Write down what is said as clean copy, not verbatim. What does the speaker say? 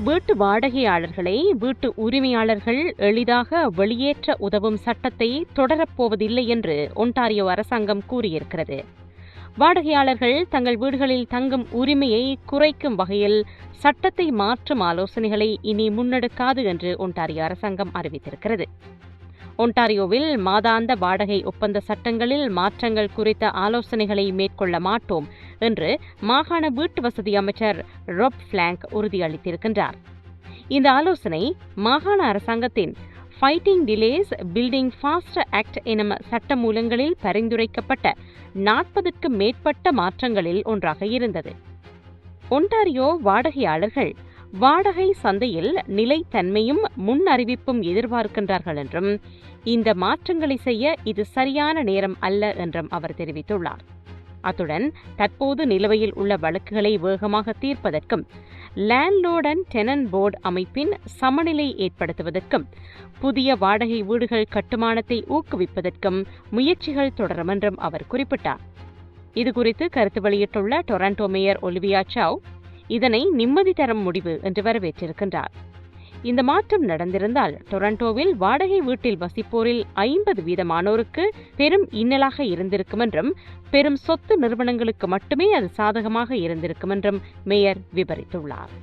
வீட்டு வாடகையாளர்களை வீட்டு உரிமையாளர்கள் எளிதாக வெளியேற்ற உதவும் சட்டத்தை தொடரப்போவதில்லை என்று ஒன்டாரியோ அரசாங்கம் கூறியிருக்கிறது. வாடகையாளர்கள் தங்கள் வீடுகளில் தங்கும் உரிமையை குறைக்கும் வகையில் சட்டத்தை மாற்றும் ஆலோசனைகளை இனி முன்னெடுக்காது என்று ஒன்டாரியோ அரசாங்கம் அறிவித்திருக்கிறது. ஒன்டாரியோவில் மாதாந்த வாடகை ஒப்பந்த சட்டங்களில் மாற்றங்கள் குறித்த ஆலோசனைகளை மேற்கொள்ள மாட்டோம் என்று மாகாண வீட்டு வசதி அமைச்சர் ராப் பிளாங்க் உறுதியளித்திருக்கின்றார். இந்த ஆலோசனை மாகாண அரசாங்கத்தின் fighting delays building faster act எனும் சட்டமூலங்களில் பரிந்துரைக்கப்பட்ட 40க்கும் மேற்பட்ட மாற்றங்களில் ஒன்றாக இருந்தது. ஒன்டாரியோ வாடகையாளர்கள் வாடகை சந்தையில் நிலைத்தன்மையும் முன் அறிவிப்பும் எதிர்பார்க்கின்றார்கள் என்றும் இந்த மாற்றங்களை செய்ய இது சரியான நேரம் அல்ல என்றும் அவர் தெரிவித்துள்ளார். அத்துடன் தற்போது நிலுவையில் உள்ள வழக்குகளை வேகமாக தீர்ப்பதற்கும் லேண்ட்லோர்ட் அண்ட் டெனன்ட் போர்டு அமைப்பின் சமநிலை ஏற்படுத்துவதற்கும் புதிய வாடகை வீடுகள் கட்டுமானத்தை ஊக்குவிப்பதற்கும் முயற்சிகள் தொடரும் என்றும் அவர் குறிப்பிட்டார். இதுகுறித்து கருத்து வெளியிட்டுள்ள டொரண்டோ மேயர் ஒலிவியா சாவ் இதனை நிம்மதி தரும் முடிவு என்று வரவேற்றிருக்கின்றார். இந்த மாற்றம் நடந்திருந்தால் டொரண்டோவில் வாடகை வீட்டில் வசிப்போரில் 50% பெரும் இன்னலாக இருந்திருக்கும் என்றும் பெரும் சொத்து நிறுவனங்களுக்கு மட்டுமே அது சாதகமாக இருந்திருக்கும் என்றும் மேயர் விவரித்துள்ளார்.